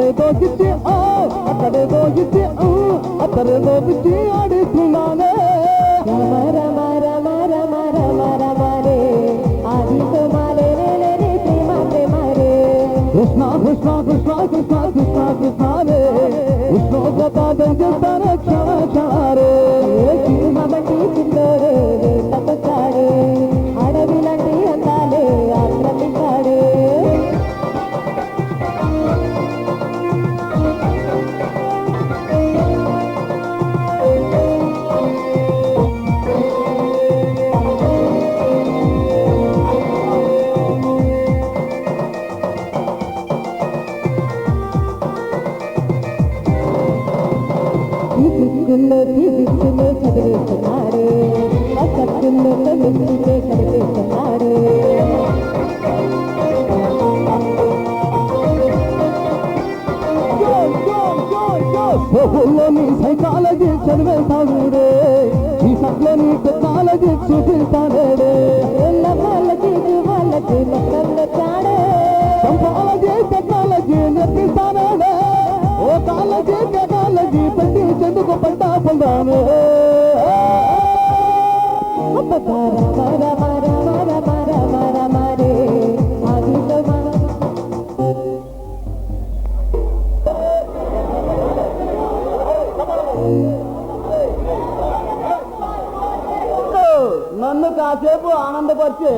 అక్కడేదో గిచ్చి అక్కడేదో గిచ్చి అక్కడేదో గిచ్చి ఆడిస్తున్నానే కృష్ణ కృష్ణ కృష్ణ కృష్ణ కృష్ణ కృష్ణ రే ఉష్ణోగ్రత పెంచుతారు క్షణ క్షణారే బట్టి చిన్నోరే తప్పచాడే అడవిలాంటి అందాలే ఆక్రమించాడే విచ్చునే చదివేస్తున్నాడు ఆ కత్తుల్లో విచ్చునే కనిపిస్తున్నాడు నీ సైకాలజీ చదివేస్తాడు చీకట్లోని టెక్నాలజీ చూపిస్తాడే వాళ్ళకి మొత్తంలో చాడే సంపాలజీ టెక్నాలజీ నేర్పిస్తాడే ఓ కాలజీ టెక్నాలజీ పెట్టి చెందుకు పట్టా పొందాను నన్ను కాసేపు ఆనందపరిచి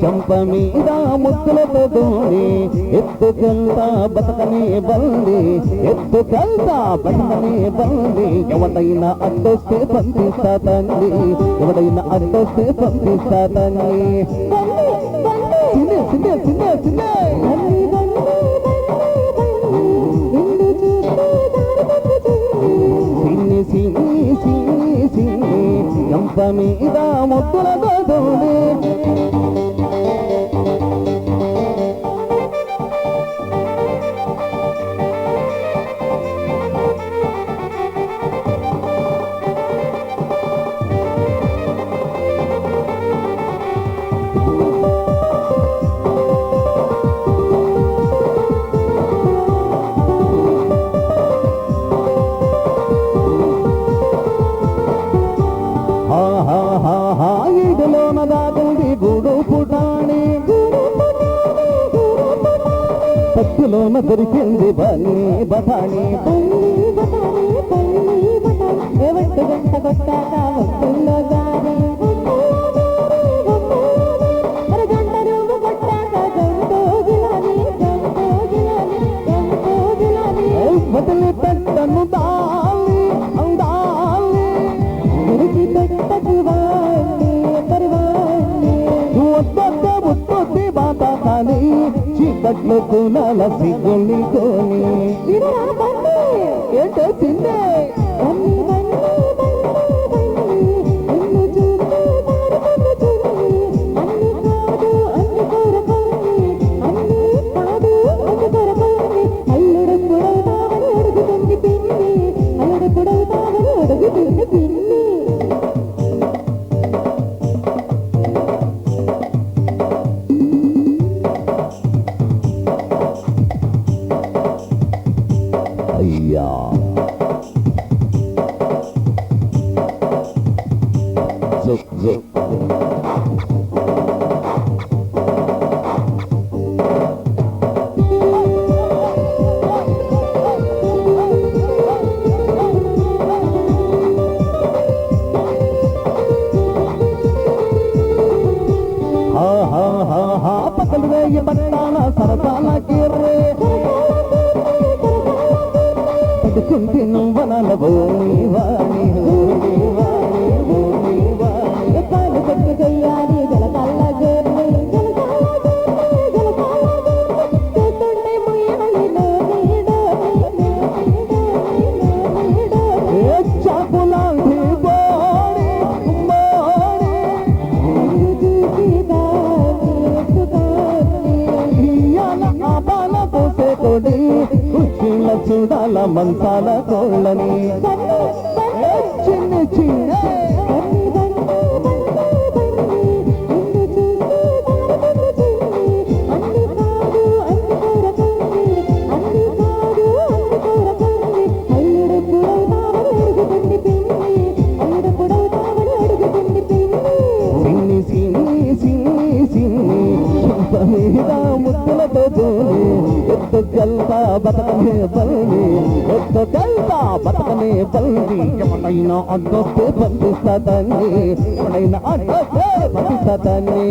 చంప మీద ముద్దులతో దోడి ఎత్తుకెళ్తా బతకనే బండి ఎత్తుకెళ్తా బతకనే బండి ఎవడైనా అడ్డొస్తే పంపిస్తా తండ్రి ఎవడైనా అడ్డొస్తే పంపిస్తా తండ్రి సిన్నే సిన్నే సిన్నే సిన్ని సిన్ని సిన్ని సిన్ని చంప మీద ముద్దులతో దోడి ఈడులోన దాగుంది గూడు పుటాణి పట్టులోన దొరికింది బన్నీ బఠాణి ఎవట్టు గంట కొట్టాక వస్తుల్లో గారి గంట రూపు కొట్టాక గంటో జిలాని వదిలి పెట్టను దాలి అందాలి మురికి పెట్టకు వాణ్ణి పర్వాణ్ణి వద్దొద్దే ముత్తొద్ది బాట కానీ చీకట్లో కూనాల సిగ్గుల్ని కొని ఏంటే చిన్నే అయ్యా లాంటి బోడి బోడి ఇయ్యాల ఆ బాల పోసే కొడి కుర్చీల చూడాల మంచాల కోళ్ళని చిన్న చిన్న మీద ముద్దులతో పోని ఎత్తుకెళ్తా బతకనే బల్లి ఎత్తుకెళ్తా బతకనే బల్లి ఎవడైనా అడ్డొస్తే బంధిస్తదాన్ని ఎవడైనా అడ్డొస్తే బంధిస్తదాన్ని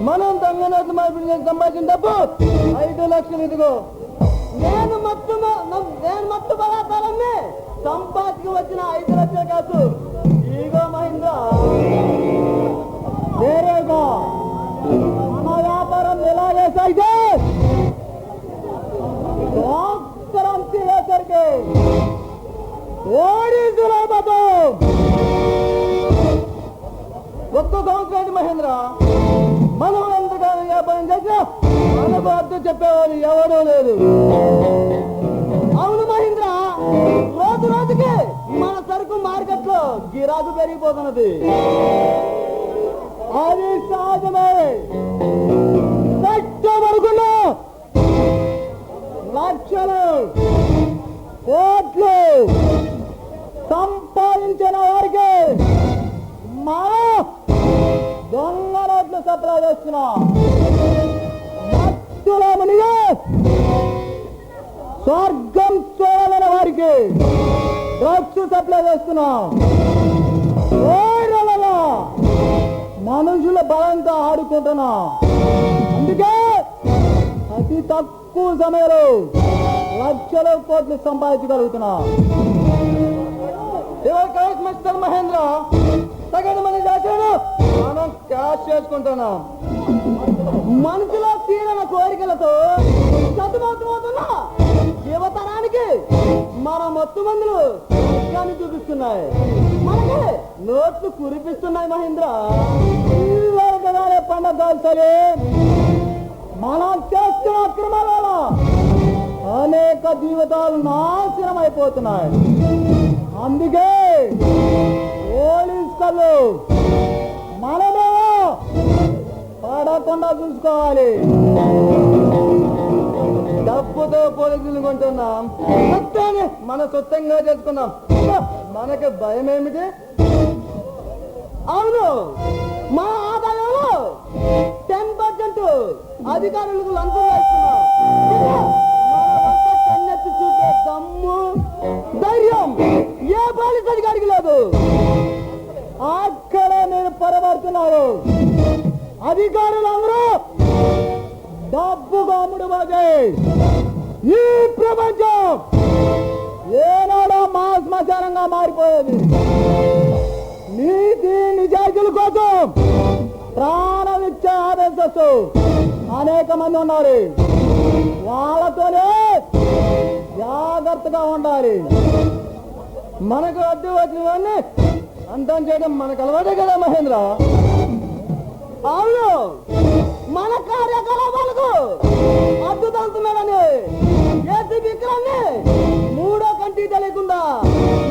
మనం దొంగనట్లు మార్పిడి సంపాదించిన డబ్బు 5 లక్షలు ఇదిగో నేను మత్తు పదార్థాలన్నీ సంపాదించి వచ్చిన 5 లక్షలు కాదు ఇదిగో మహేంద్ర వేరేగో మన వ్యాపారం ఎలాగే సాగితే సంవత్సరం చేసరికి ఓడించలేకపోతూ ఒక్క సంవత్సరానికి మహేంద్ర మనం ఎంతగానో వ్యాపారం చేసినా మనకు అర్థం చెప్పేవారు ఎవరూ లేదు. అవును మహేంద్ర, రోజు రోజుకి మన సరుకు మార్కెట్ లో గిరాకు పెరిగిపోతున్నది. అది సహజమే. కష్టపడుకున్నా లక్షలు కోట్లు సంపాదించిన వారికి మనం దొంగ నోట్లు సప్లై చేస్తున్నాం. భక్తుల మునిగా స్వర్గం చూడాలని వారికి డ్రగ్స్ సప్లై చేస్తున్నాం. మనుషుల బలంతో ఆడుకుంటున్నాం. అందుకే అతి తక్కువ సమయంలో లక్షల కోట్లు సంపాదించగలుగుతున్నాం. మిస్టర్ మహేంద్ర, తగిన మన చేశాను మనం క్యాష్ చేసుకుంటున్నాం. మనసులో తీరన కోరికలతో చదువుతున్నా యువతరానికి మన మొత్తం మందులు కానీ చూపిస్తున్నాయి, మనకి నోట్లు కురిపిస్తున్నాయి. మహేంద్ర, పండుగ సరే మనం చేస్తున్న అక్రమాల వల్ల అనేక జీవితాలు నాశనం అయిపోతున్నాయి. అందుకే పోలీస్ కళ్ళు మనమేమో పడకుండా చూసుకోవాలి. డబ్బుతో పోలీసులు కొంటున్నాం, సొత్తాన్ని మన సొంతంగా చేసుకున్నాం. మనకి భయం ఏమిటి? అవును, మా ఆదాయంలో 10% అధికారులకు లంచం వేస్తున్నాం. కన్నెత్తి చూపే దమ్ము ధైర్యం ఏ పోలీస్ అధికారికి లేదు. అక్కడే మీరు పొరబడుతున్నారు. అధికారులందరూ డబ్బుగా అమ్ముడుపోతే ఈ ప్రపంచం ఏనాడో మా యుద్ధంగా మారిపోయేది. నీతి నిజాయితీల కోసం ప్రాణం ఇచ్చే ఆవేశస్తూ అనేక మంది ఉన్నారు. వాళ్ళతోనే జాగ్రత్తగా ఉండాలి. మనకు అడ్డు వచ్చినవన్నీ అంతం చేయడం మనకు అలవాటే కదా మహేంద్ర. అవును, మన కార్యకలాపాలకు అడ్డు తలుతున్నాడని ఏసీ విక్రాన్ని మూడో కంటి తెలియకుండా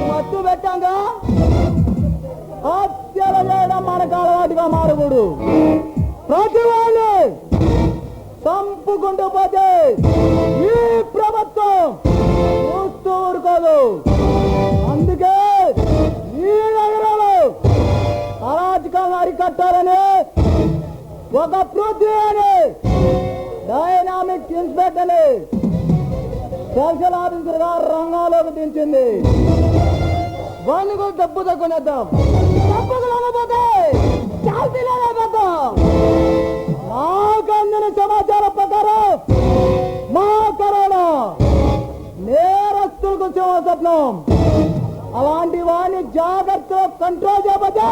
మత్తు పెట్టాంగా హత్యలు చేయడం మనకు అలవాటుగా మారకూడదు. ప్రతి వాళ్ళు చంపుకుంటూ పోతే ఈ ప్రభుత్వం చూస్తూ ఊరుకోదు. అందుకే ఈ నగరంలో అరాచకాన్ని అరికట్టాలని ఒక పృథ్వీ అని డైనామిక్ ఇన్స్పెక్టర్ని స్పెషల్ ఆఫీసర్ గా రంగంలోకి దించింది. వాడిని కూడా డబ్బు తక్కునేద్దాం. డబ్బుకు లేకపోతే చాల్తీలేకపోతాం. మాకు అందిన సమాచారం ప్రకారం మా కరోనా నేరస్తులకు స్వప్నం. అలాంటి వాడిని జాగ్రత్తగా కంట్రోల్ చేయకపోతే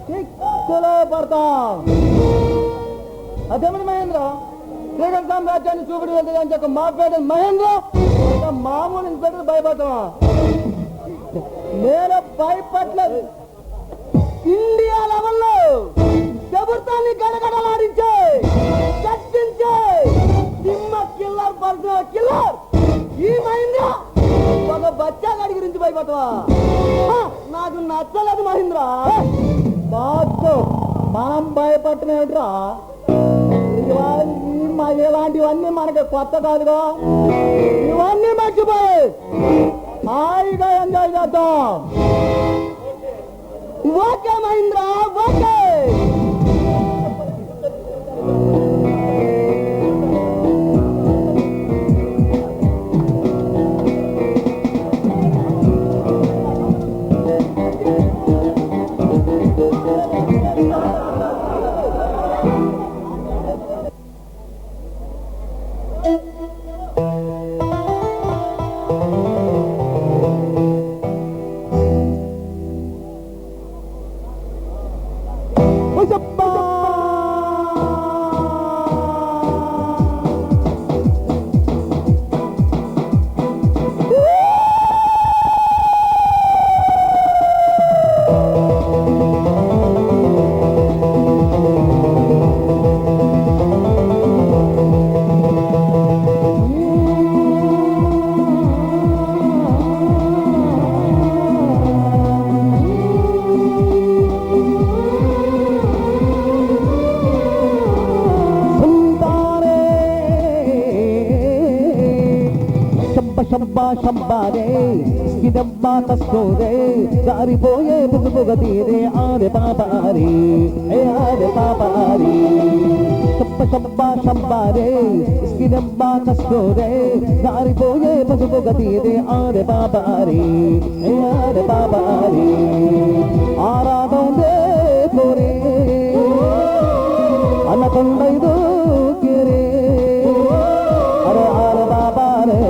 శిక్షలో పడతాం. అదేమని మహేంద్ర శ్రీకాంత్ సామ్రాజ్యాన్ని చూపుడు వెళ్తుంది అని చెప్పి మాట్లాడే మహేంద్ర మామూలు ఇన్స్పెక్టర్ భయపడతావా? నేను భయపడలేదు. ఇండియా లెవెల్లో ప్రభుత్వాన్ని గడగడలాడించే చర్చించే సింహ కిల్లర్ పర్సనల్ కిల్లర్ ఈ మహేంద్ర ఒక బచ్చా గాడి గురించి భయపడతావా? నాకు నచ్చలేదు మహేంద్ర. బాగు మనం భయపడటం ఏమిట్రా? ఇలాంటివన్నీ మనకి కొత్త కాదుగా. ఇవన్నీ మర్చిపోయి హాయిగా ఎంజాయ్ చేద్దాం. Okay Mahendra, okay. ಶಬ್ಬ ಶಬ್ಬಾರೆ ಇದಬ್ಬ ತಸ್ಕೋರೆ ಜಾರಿಪೋಯೆ ಬುಗುಬುಗತೀರೆ ಆರೆ ಪಾಪಾರಿ ಆರೆ ಪಾಪಾರಿ ಶಬ್ಬ ಶಬ್ಬ ಶಬ್ಬಾರೆ ಇದಬ್ಬ ತಸ್ಕೋರೆ ಜಾರಿಪೋಯೆ ಬುಗುಬುಗತೀರೆ ಆರೆ ಪಾಪಾರಿ ಆರೆ ಪಾಪಾರಿ ಆರಾಧನೆ ಕೋರೆ ಅನ್ನಕೊಂಡೈದು ಕೆರೆ ಅರೆ ಆರೆ ಬಾಬಾರೆ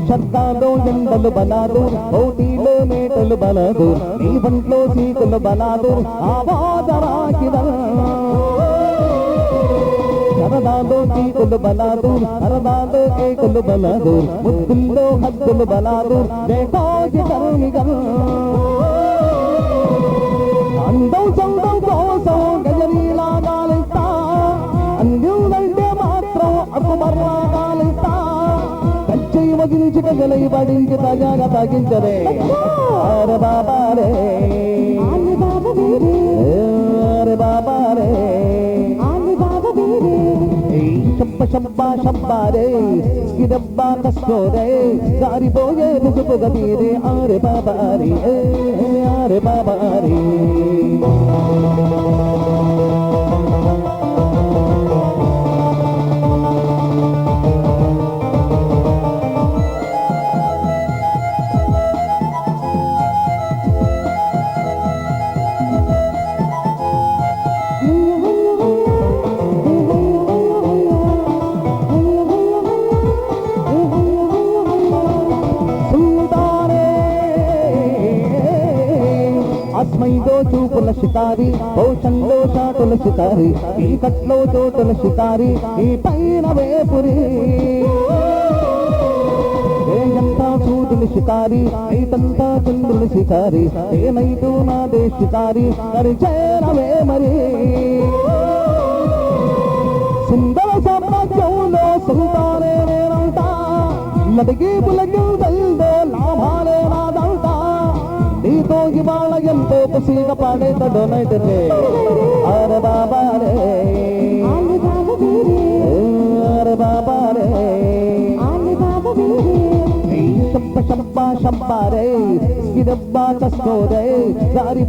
శబ్దాలో ఎండలు బలాదూర్ పోటీలో మేటలు బలాదూర్ నీ వంట్లో సీకులు బలాదూర్ ఆవాజరాకిద సరదాలో సీకులు బలాదూర్ సరదాలో కేకులు బలాదూర్ ముద్దుల్లో హద్దులు బలాదూర్ రేటాకి కరుణిగా అందం సొంతం కోసం గజనీలా గాలిస్తా అంద్యులంటే మాత్రం అకుమర్లా గాలిస్తా మగించి గజలై పడించి తగాగా తగించరే అరే బాబారే అరే బాబారే శబ్బ షబ్బా షబ్బారే గిరబ్బా కస్కోరే జారిపోయే ముసుపుగ తీరే ఆరే బాబారే ఆరే బాబారే అస్మైదో చూపుల షికారి భౌషంలో షాటుల షికారి ఈ కట్లో చోటుల షికారి ఈ పైన వేపురి ఏయంతా సూదుల షికారి ఐతంతా చంద్రుల షికారి ఏనైతూ నాదే షికారి పరిచేరవే మరి సుందర సామ్రాజ్యంలో సుల్తానే నేనంటా నదికి పులకిందల్దో లాభాలే నాదంటా నీతో ఇవాళ ఎంతో కుసీగా పాడేతడో నైతే అరే బాబారే అరే బాబారే షబ్బా షబ్బా షబ్బారే గిరబ్బా కస్కోరే జారిపో